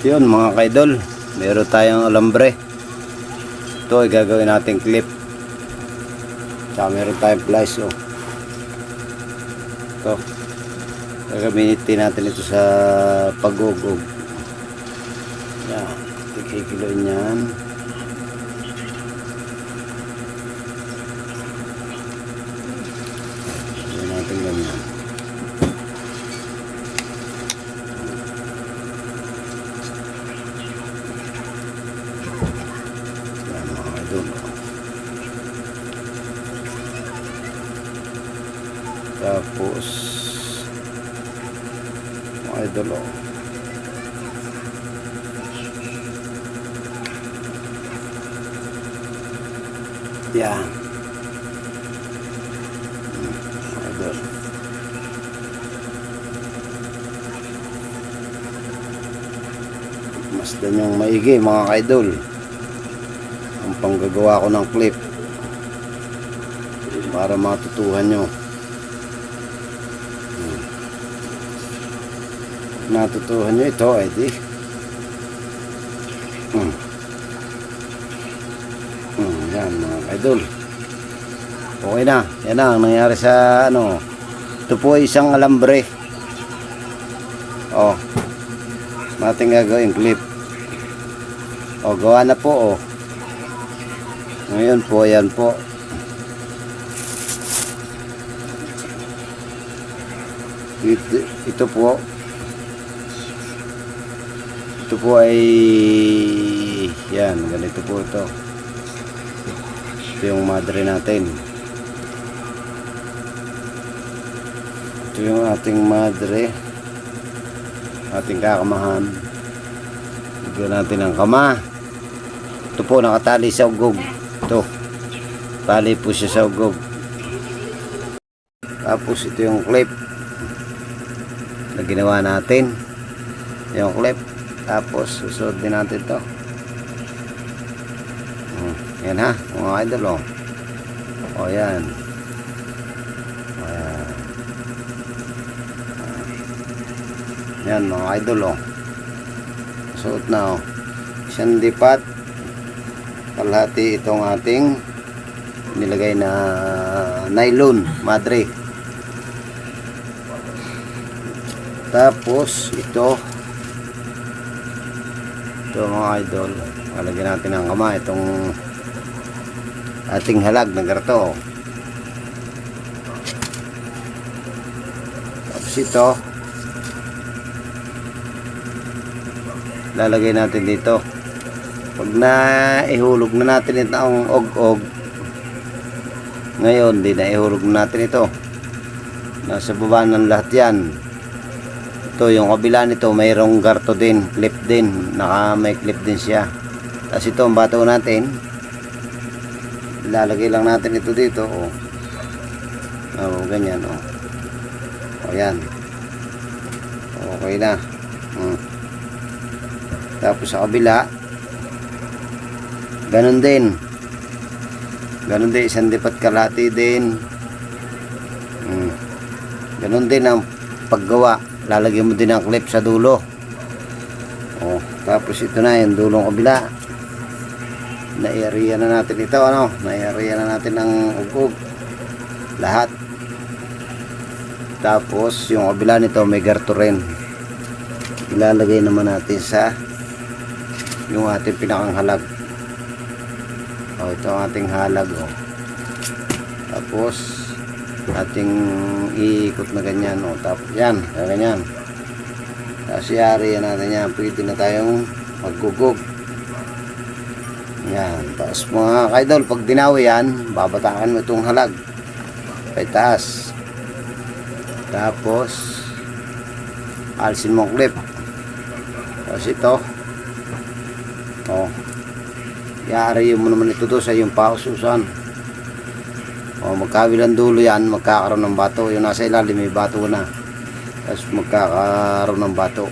Yun mga kaidol, meron tayong alambre. Ito ay gagawin nating clip. Tsaka meron tayong plies. Ito, gagamitin natin ito sa pag-ugog. Yan, kikiloin yan. Gawin natin ganyan. Tapos mga idol, yan mga idol. Masdan yung maigi mga idol ang panggagawa ko ng clip para matutuhan nyo. Natutuhan nyo ito ay di yan mga idol, okay na. Yan na ang nangyari sa ano. Ito po ay isang alambre natin gagawin clip. Gawa na po. Ngayon po yan po. Ito po ay yan, ganito po ito. Ito yung madre natin. Ito yung ating madre, ating kakamahan. Bigyan natin ang kama. Ito po nakatali sa ugog. Ito, tali po siya sa ugog. Tapos ito yung clip na ginawa natin, yung clip. Tapos susunod din natin ito. Yan ha mga idol. Yan. Yan mga idol. Suot na isang dipat kalahati itong ating nilagay na nylon madre. Tapos ito mga idol, lalagyan natin ng kama itong ating halag na garto. Tapos ito lalagay natin dito. Pag na ihulog na natin ito ang og-og, ngayon di na ihulog na natin ito, nasa baba ng lahat yan. Ito yung kabila nito mayroong garto din, clip din, may clip din siya. Tapos ito ang bato natin, ilalagay lang natin ito dito. Ganyan. Yan, okay na. Tapos sa kabila ganun din, isang dipat kalahati din. Ganun din ang paggawa. Lalagyan mo din ang clip sa dulo. Tapos ito na yung dulong kabila. Na-area na natin ito, na-area na natin ang ugog lahat. Tapos yung kabila nito may garto rin. Ilalagay naman natin sa yung ating pinakang halag. Ito ang ating halag. Tapos ating iikot na ganyan. Tapos yan, ganyan. Tapos i-area natin yan. Pwede na tayong maggugog. Yan. Tapos mga kaidol, pag dinawi yan, babatakan mo itong halag kay taas. Tapos alisin mo ang clip. Tapos ito i-area mo naman ito sa yung paususan. Magkabilang dulo yan, magkakaroon ng bato. Yung nasa ilalim may bato na, tapos magkakaroon ng bato.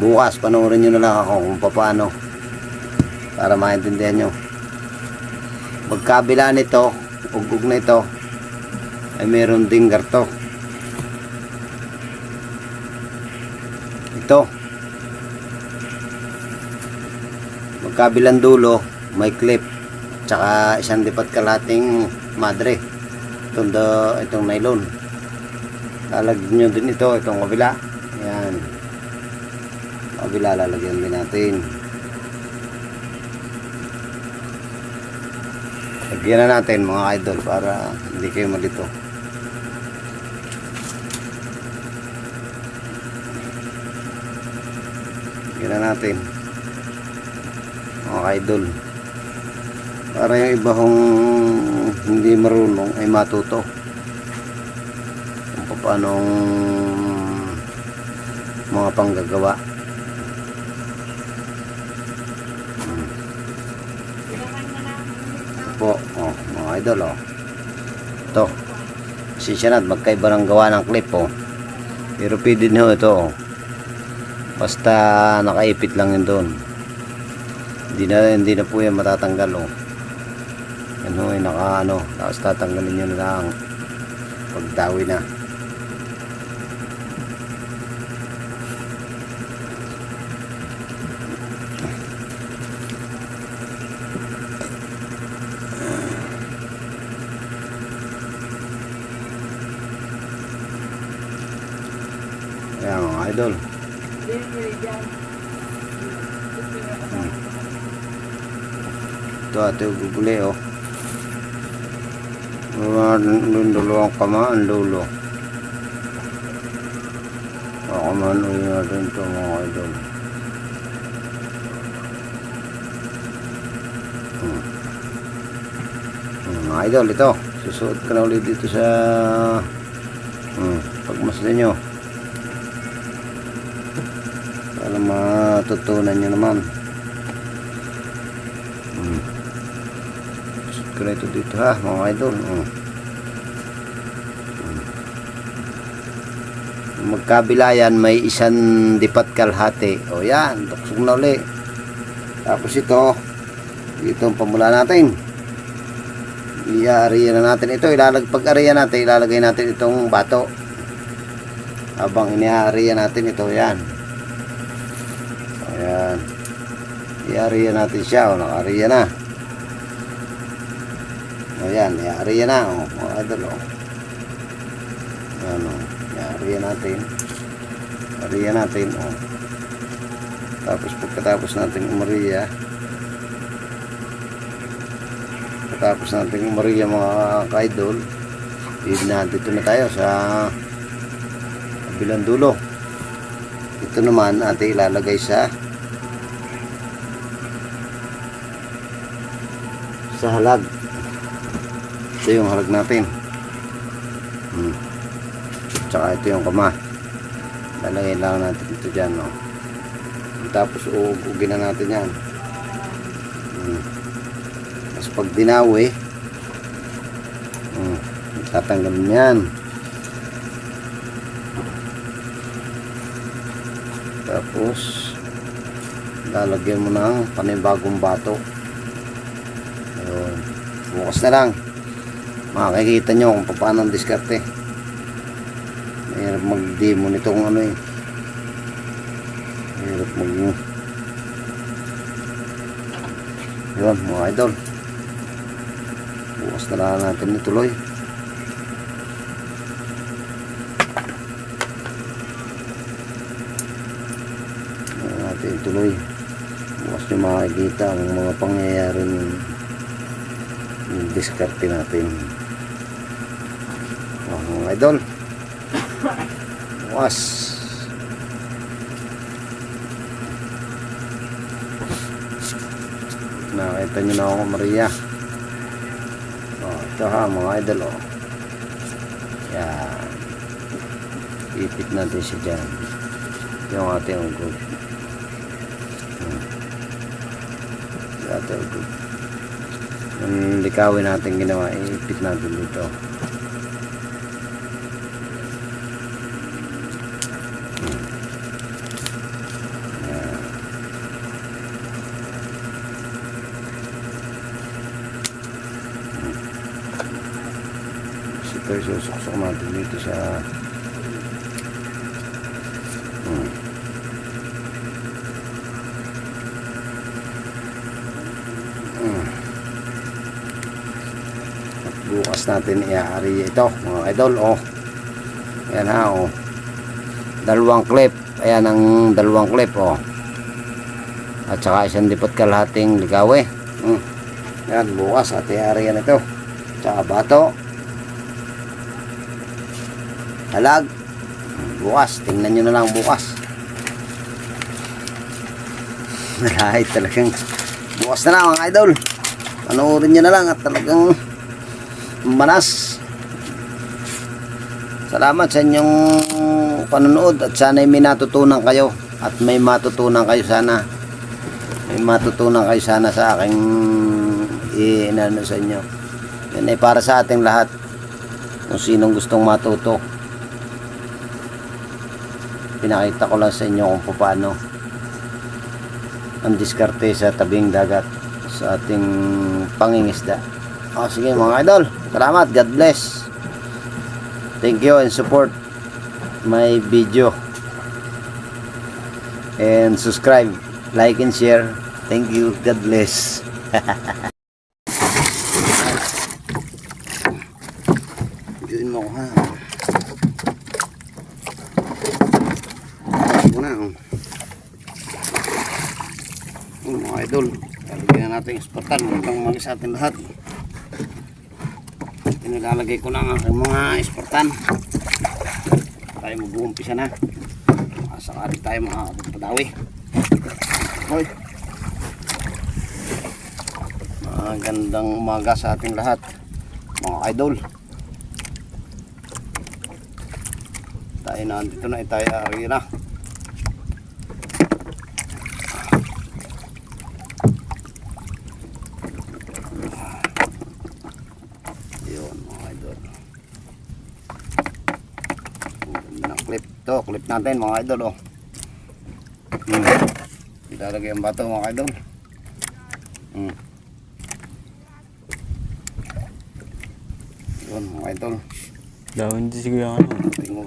Bukas panoorin nyo na lang ako kung paano, para maintindihan nyo. Magkabila nito, ugog na ito, ay meron ding garto. Ito magkabilang dulo may clip tsaka isang dipat kalating madre. Itong nylon, lalagyan nyo din itong kabila. Ayan, kabila lalagyan din natin. Lagyan na natin mga idol para hindi kayo malito. Lagyan na natin mga idol para yung iba kong hindi marunong ay matuto kung paanong mga panggagawa. Po, mga idol, ito sisya na magkaiba ng gawa ng clip, pero pwede nyo ito, basta nakaipit lang yun doon, hindi na po yan matatanggal. Yan ay tapos tatanggalin nyo na lang pagdawi na. Ayan mga idol. Ito ate guguli, dalawang kama ang lulo. Kaman ulit natin ito mga idol. Mga idol, ito susuot ka na ulit dito sa pagmasdan nyo para matutunan nyo naman. Susuot ka na ito dito ha mga idol. Magkabila yan, may isang dipat kalahati. O yan, tuksog na uli. Tapos ito ang pamula natin. I-ariya na natin ito. Pag-ariya natin, ilalagay natin itong bato. Habang iniariya natin ito, yan. O yan. I-ariya natin siya. O, nakariya na. O yan, i-ariya na. O, mga idol, o. Yan, o. Ariya natin, tapos pagkatapos natin umariya, mga kaidol, dito na tayo sa kabilang dulo. Ito naman ating ilalagay sa halag. Ito yung halag natin. Tsaka ito yung kama. Lalagay lang natin ito dyan, Tapos uugugin na natin yan. Tapos pag dinawi, tatanggalin yan. Tapos lalagyan mo ng panibagong bato. Ayun. Bukas na lang makikita nyo kung paano ang diskarte. Mahirap mag-demo nitong mahirap yun mga idol, bukas na lang natin ituloy. Bukas nyo makikita ang mga pangyayari ng diskarte natin, mga idol. Was nakita nyo na ako Maria. Ito ha mga idol, yan, ipit natin siya dyan yung ating ugod. Yung likawin natin ginawa, ipit natin dito. Ito isusuksok natin dito sa bukas natin i-ari ito mga idol. Oh, yan ha. Oh, dalawang clip. Ayan ang dalawang clip. Oh, at saka isang dipot kalahating ligawe. Yan, bukas at i-ari yan ito. Tsaka bato, halag. Bukas, tingnan nyo na lang bukas. Nalahit talagang bukas na lang mga idol. Panoorin nyo na lang at talagang manas. Salamat sa inyong panonood at sana'y may natutunan kayo at may matutunan kayo sana. May matutunan kayo sana sa aking inano sa inyo. Yan ay para sa ating lahat. Kung sinong gustong matuto, pinakita ko lang sa inyo kung paano ang diskarte sa tabing dagat sa ating pangingisda. O sige mga idol, salamat, God bless. Thank you and support my video and subscribe, like and share. Thank you, God bless. Gawin mo ko ha. Mga idol, lalagyan natin yung spatan upang maging sa ating lahat. Nilalagay ko na ang aking mga spatan. Tayo mag-uumpisa na. Sakali tayo makakapagpadawi. Okay. Magandang umaga sa ating lahat mga idol. Tayo na dito na, tayo ari na. Clip natin mga idol. Oh, ilalagay ang bato mga idol. Yun mga idol. Gawin din siguro ano.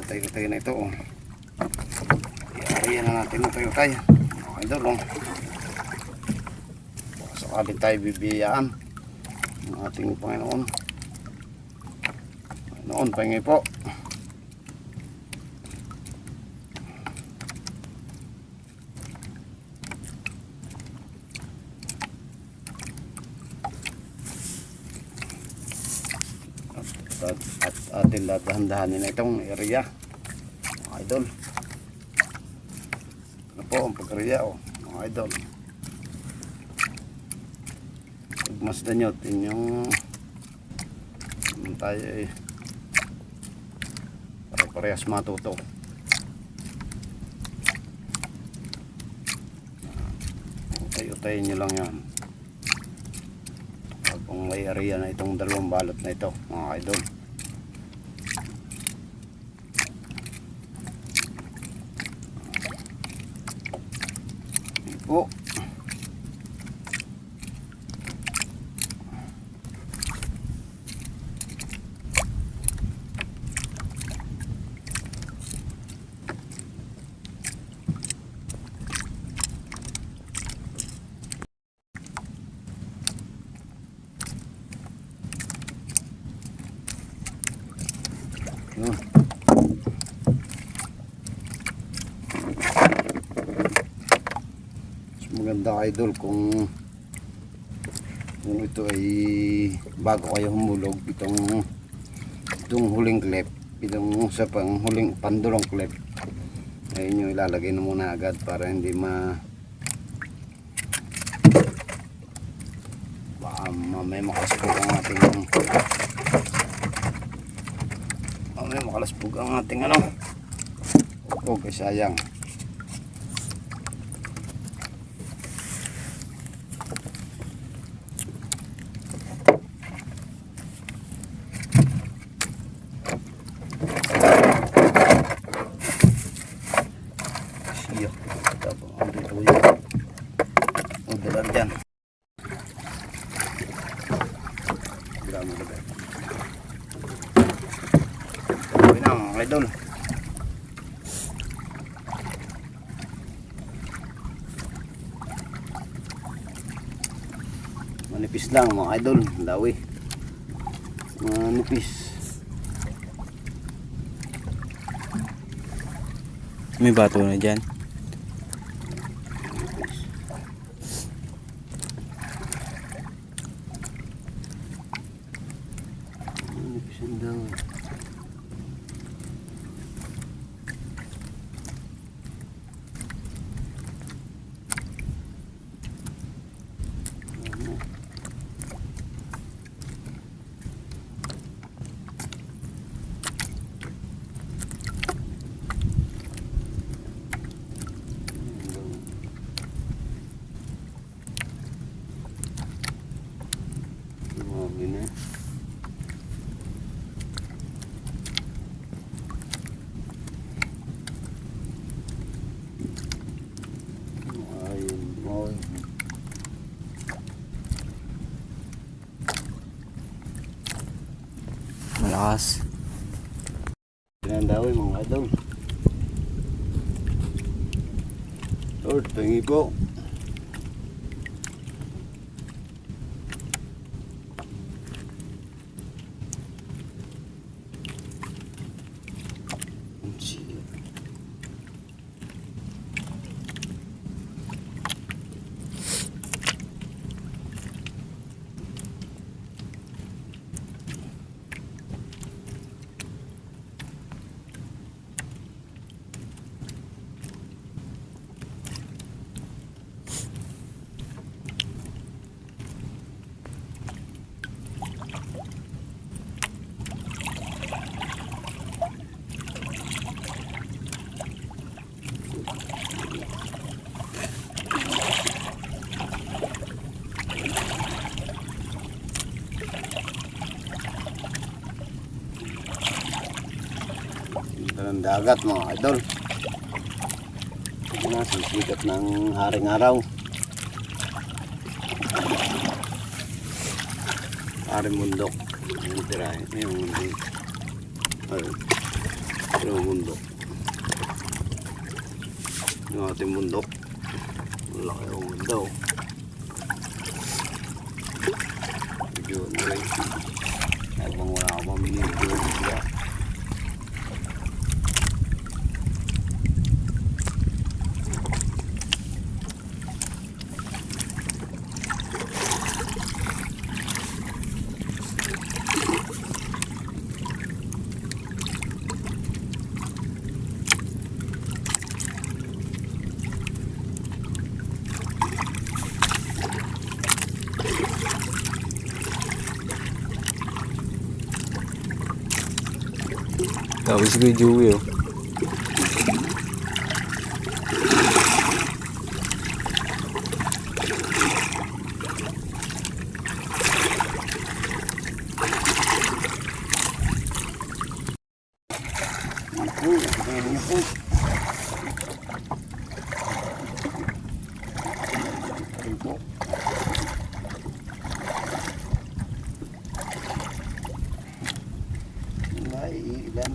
Tayo na ito. Oh, iariyan na natin tayo mga idol. Oh, sakali tayo bibiyaan ng ating Panginoon. Panginoon, pahingi po. At atin dahan-dahanin na itong area mga idol. Ano po ang pag-area mga idol. Pagmasdan nyo yung tayo ay pare-parehas matuto. Utay-utayin nyo lang yan kung may area na itong dalawang balot na ito mga idol. Po. Yun. Maganda idol kung ito ay bago kayo humulog itong huling clip, itong sa huling pandulong clip ay nyo ilalagay na muna agad para hindi baka mamaya makalaspog ang ating okay, sayang. Idol, manipis lang mga idol, dawi manipis. May bato na dyan. Manipis ang dahon. Grabe na. Ayun, boy. Malakas. Pinandawi mga idol. Lord, pengi po. Ng dagat mga idol. Sisikat ng haring araw. Haring bundok. Yung tira, yung bundok. Yung ating bundok. Malaki yung bundok. Medyo na rin. Habang wala ka pang binibigyan sila. Tapos si Joey oh. Ilan.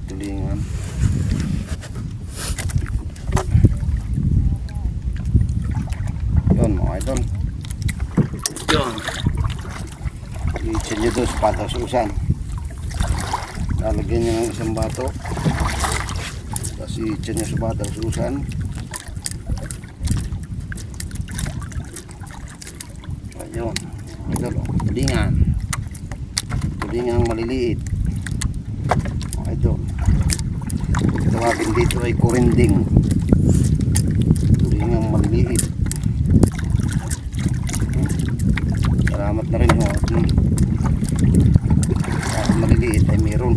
Tulingan. Yun mga idol. Yun. I-chill nyo doon sa patasusan. Lalagyan nyo ng isang bato. Tapos i-chill nyo sa patasusan. Ayun. Idol. Tulingan. Tulingan maliliit. Mga idol. Tawagin dito ay kurinding. Tulingang maliliit. Salamat na rin ho. Maliliit ay meron.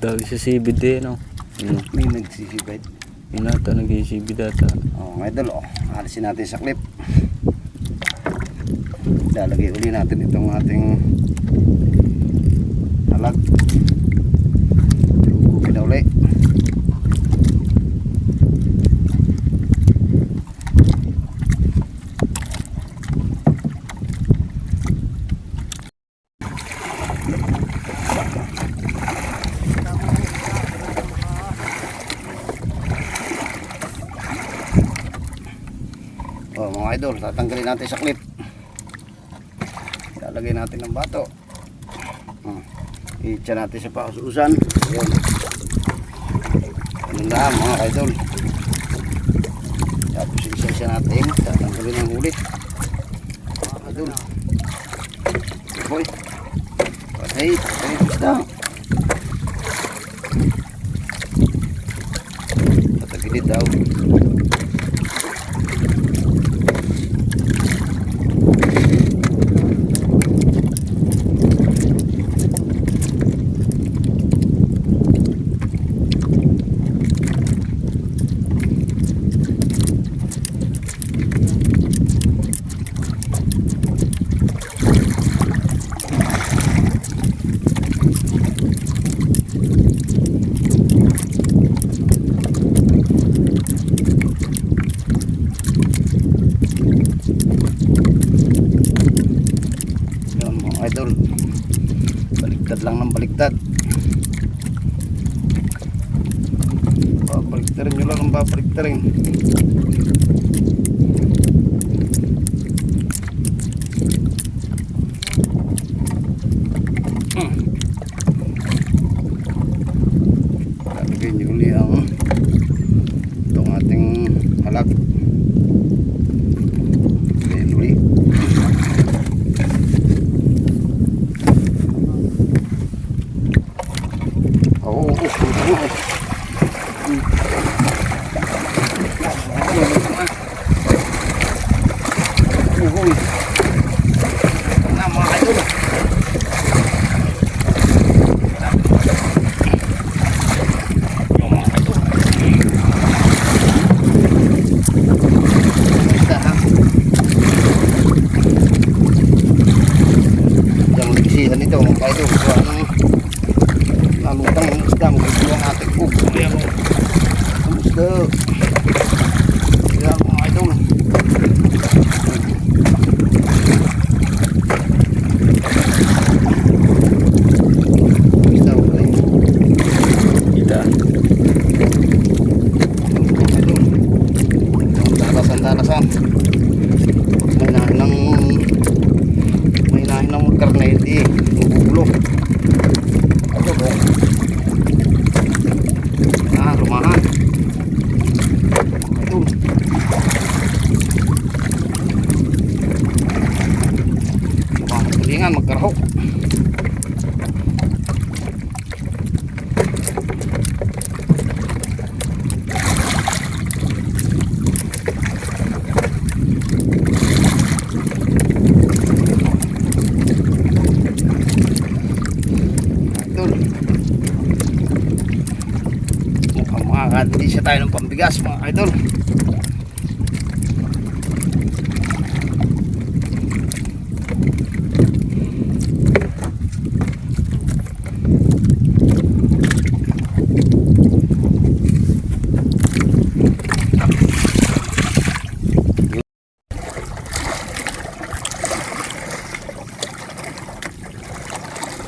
Dami sa sibid din, no? Yun, May nagsisibad. yun ata, nag-sibid ata. Mga idol, alisin natin sa clip. Lalagay uli natin itong ating halag. Lugupin na uli. Mga idol, tatanggalin natin sa clip. Lalagay natin ng bato. Itsa natin sa paususan. Ayan. Ganun lang mga idol. Tapos isa-isa natin tatanggalin ang ulit. Mga idol. Boy. Patay isda. Patagilid daw. Idol, baliktad lang ng baliktad. Babaliktarin nyo lang ang babaliktarin. Lalagay nyo uli ang itong ating halag. Ayan uli. Ito mga idol, nalutang ang isda, magiging ang ating cook. Ayan o, ang isda. Ayan mga idol. Isda o pala yun. Kita. Dalasan. May nahin ng magkarna hindi. Magugulo. Ito po. Lumahan. Ito. Lumahan tulingan, magkarahok. Hindi siya tayo ng pambigas mga idol.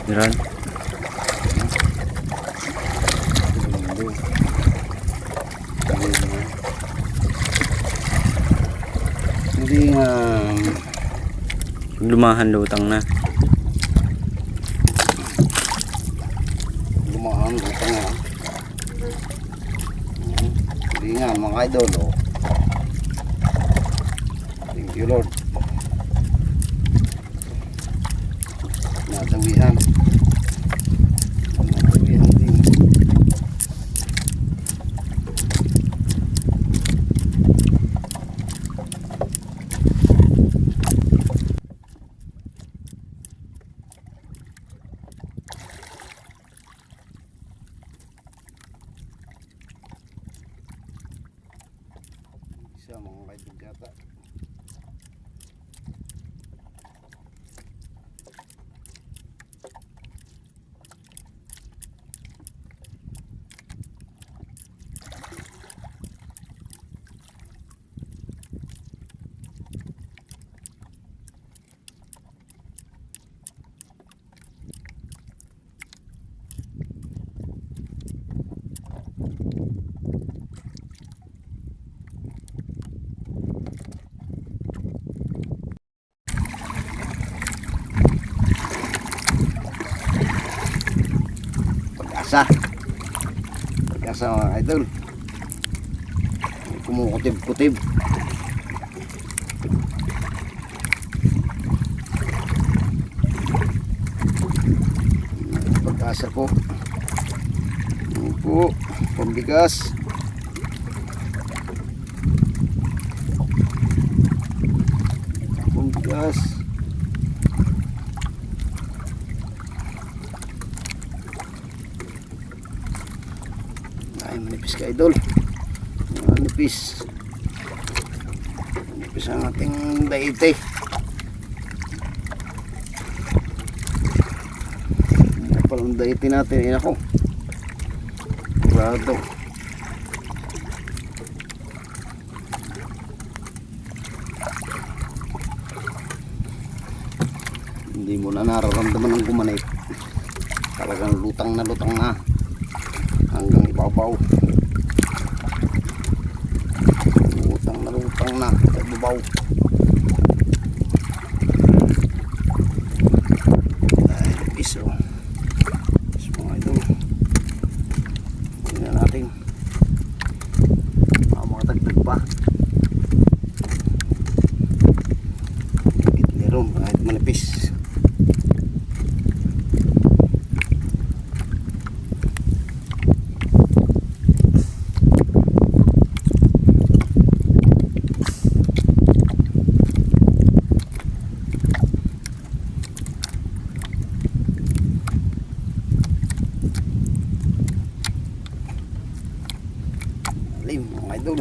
Meron. Hindi nga Lumahan lutang na. lumahan ito nga. Hindi nga mga idol. Thank you Lord. Natawihan. Natawihan din. pag-asa. Pag-asa mga idol. Kumukutib-kutib. Pag-asa po. Yan po, pambigas. Pambigas. Ay, manipis ka idol. Manipis. Manipis ang ating daite. Palang daite natin. Ayan ako. Grado. Hindi mo na nararamdaman ng gumanay. Talagang lutang na hanggang ibabaw. Lutang na ibabaw. Ay, piso. Mga idol. Tingnan natin. Mga tagtag pa. Meron kahit manipis. Mga idol,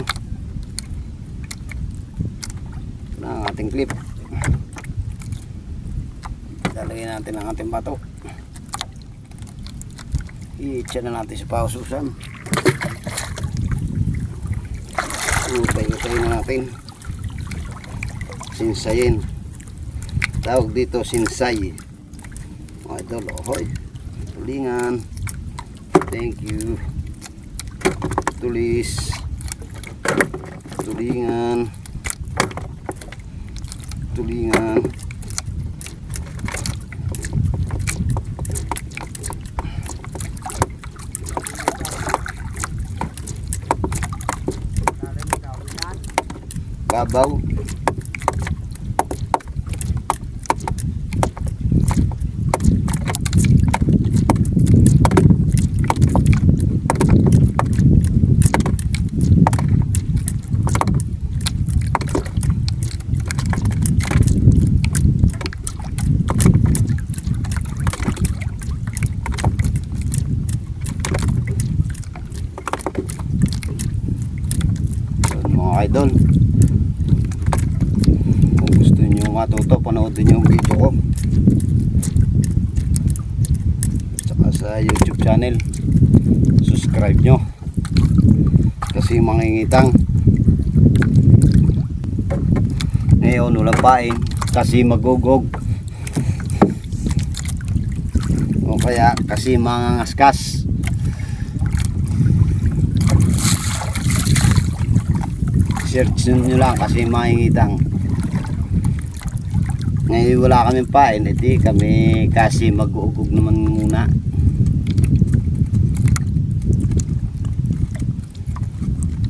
ito na ang ating clip. Lalagyan natin ang ating bato. I-itcha na natin sa paususan. Utay-utay na natin. Sinsayin. Tawag dito sinsay. Mga idol, ohoy. Tulingan. Thank you. Tulis. Tulingan. Tulingan. Babaw. Mga idol, kung gusto nyo matuto, panoodin nyo yung video ko tsaka sa YouTube channel. Subscribe nyo kasi mangingitang ngayon, walang pain kasi magugog o kaya kasi mangangaskas. Search nyo lang kasi makikitang. Ngayon wala kami pain, edi kami kasi mag-uugog naman muna.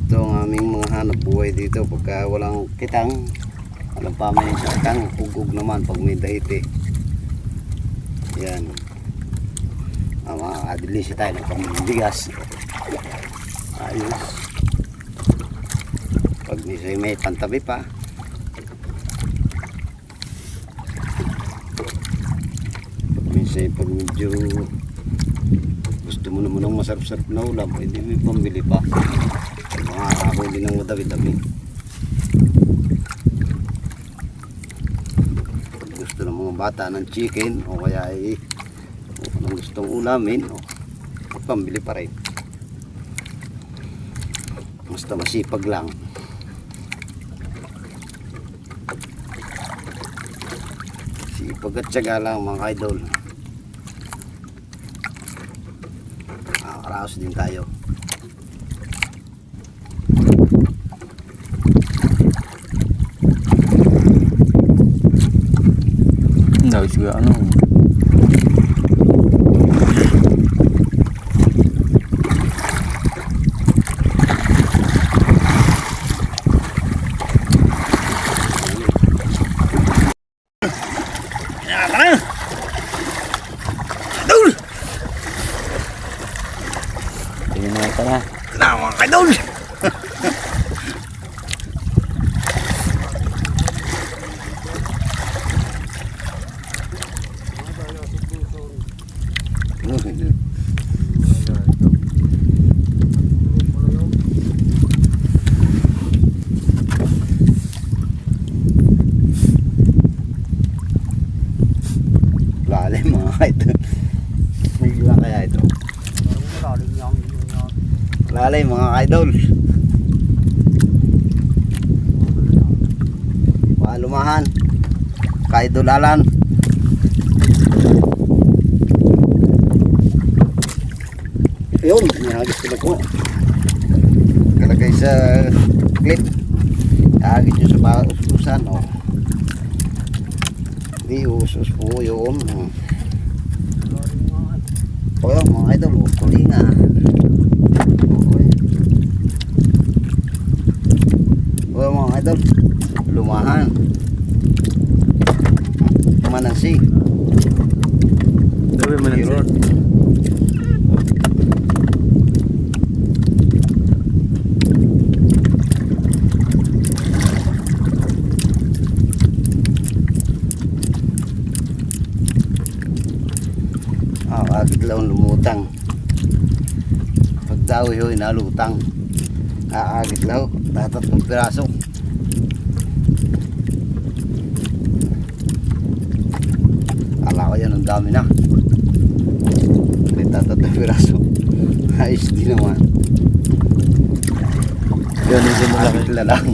Ito ang aming mga hanap buhay dito pagka walang kitang. Walang pamain sa kitang, ugog naman pag may daite. Yan. Makakadilisi tayo ng pambigas. Ayos. Pag may pantabi pa, pag medyo gusto mo naman ng masarap-sarap na ulam, hindi may pambili pa. Makakahuli ng madami-dami. Pag gusto ng mga bata ng chicken o kaya kung anong gustong ulamin, pambili pa rin. Basta masipag lang. Sipag at tiyaga lang mga idol. Makakaraos din tayo. Dahil siguro ano. malalim mga idol. Palumahan. Kaidolalan. Ayun, nihagis ko na po. Kalagay sa clip. Nihagis nyo sa ususan. Oh. Di usus po yun. O yun mga idol, tulinga. Okay. O yun mga idol, lumahan. Manansi. Sabi mo lang sir. Agitlaw lumutang. Pagdawi ho inalutang. Agitlaw, tatlong piraso. Kala ko yan, ang dami na. May tatlong piraso. Ayos di naman. Yan isang malaki. Agitla lang.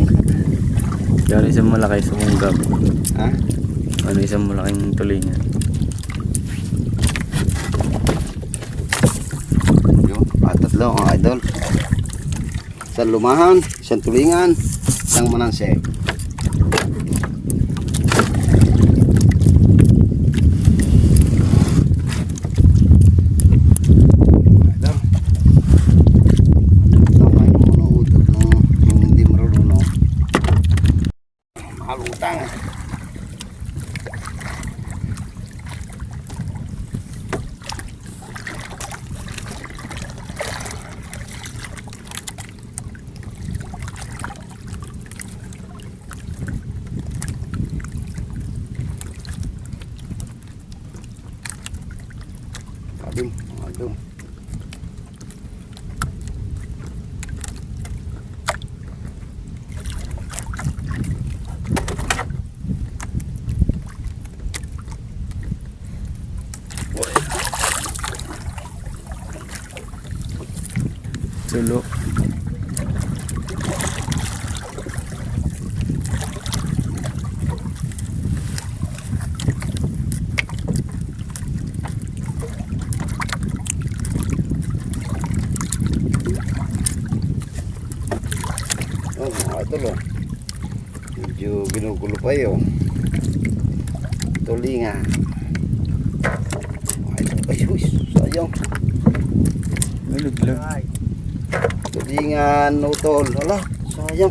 Yan isang malaki sa munggab. Ha? Ano isang malaking tulingan. Yun, tatlo mga idol. Isang lumahan, isang tulingan, isang mananse. Malutang. Kabing, aduh. Sulo. Oh, mga idol oh. Medyo ginugulo pa yun. Tulinga. Mga idol, ay huwis, sayang. Nalaglag. Tulingan, utol. Wala, sayang.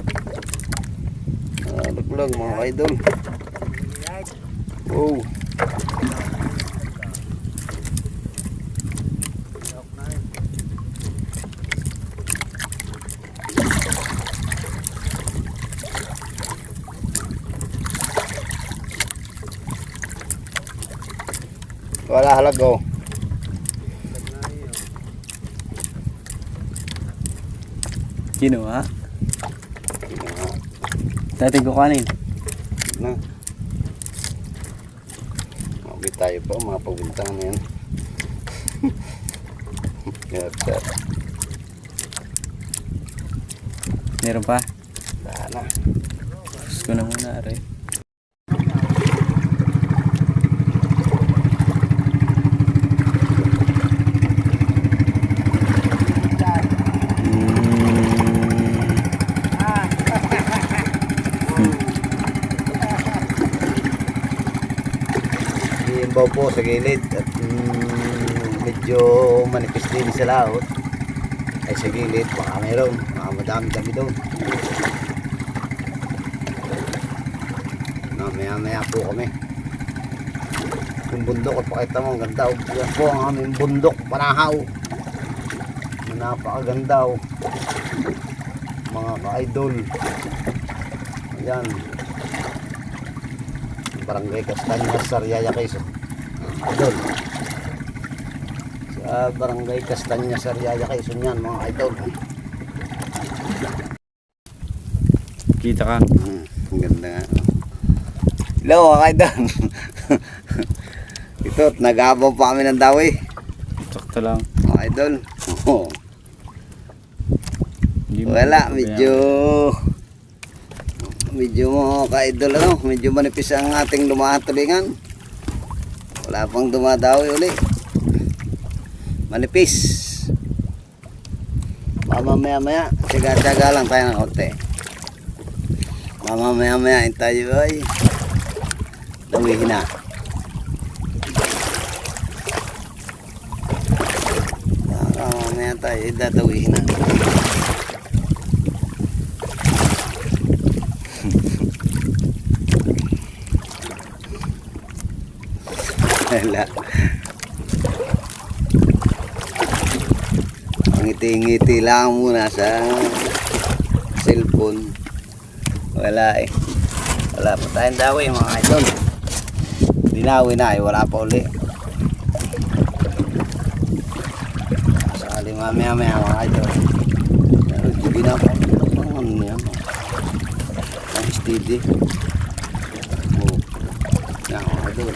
Nalaglag mga idol. Wow. Wala halago. Ginawa. Dati ko kanin. Na. Mabit tayo pa mga pagbintangan na yan. Gata. Meron pa. Wala na. Gusto ko na muna aray. Iimbaw po sa gilid at medyo manipis din sa laot. Ay sa gilid, baka mayroon. Baka madami kami doon. Maya po kami. Yung bundok at pakita mo ang ganda. Yan po ang aming bundok, Panahaw. Napakaganda oh. Mga ka-idol. Ayan. Barangay Castañas, Sariaya, Quezon. Idol. Sa Barangay Castañas, Sariaya, Quezon yan mga idol. Kita ka. Ang ganda nga. Hello mga idol. Ito, nag-aabaw pa kami ng dawi. Sakto lang. Mga idol. Oh. Wala, medyo mo ka-idol ano, medyo manipis ang ating lumahatulingan. Wala pang dumadawi uli. Manipis. Mamamaya-maya, tsaga-tsaga lang tayo ng konti. Mamamaya-maya tayo ay dawihin na. Mamamaya tayo dadawihin na. Wala. Ngiti-ngiti lang muna sa cellphone. Wala eh. Wala pa tayong dawi mga idol. Dinawi na eh. Wala pa uli. Sakali mamaya-maya mga idol. Pero hindi na pa. Ano yan? Ang steady. Oh. Yan mga idol.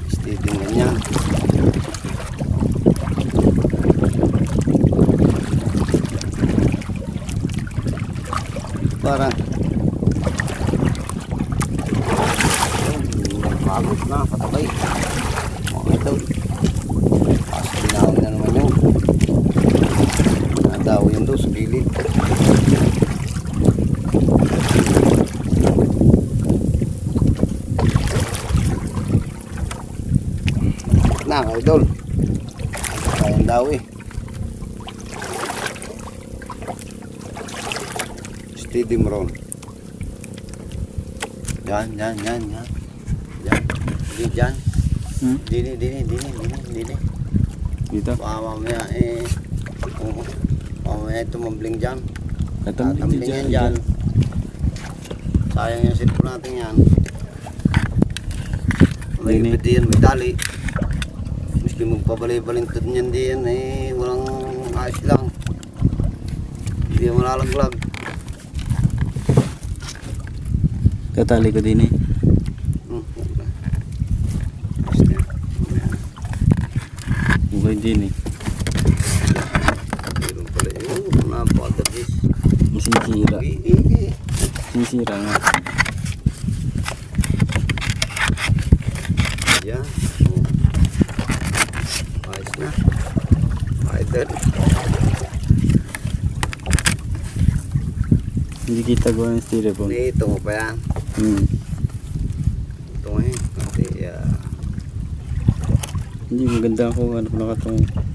Steady ganyan. Parang pagod na, patabay. Okay ito. Kasi tinawin na naman yun. Nadaw yun doon sa gilid. Na, idol. Kayang daw eh. Steady mo ron. Yan. Yan. Dyan. Dini. Dito. Baka mamaya mamaya tumambling dyan. Tatambling Tatambling yan dyan. Sayang yung silpo natin yan. May Dini. ibig yan, may tali. Miski magpabalay-balintad niyan diyan walang ayos lang. Hindi mo malalaglag. Tatali ko din eh. Okay din eh. Meron pala yun. Napakadabis. Sisira. Sisira nga. Yan. Ayos na. Idol. Hindi kita gawa ng styrofoam. Ito mo pa yan. Ito mo eh. Kasi Hindi maganda ako. Ano pa nakatong.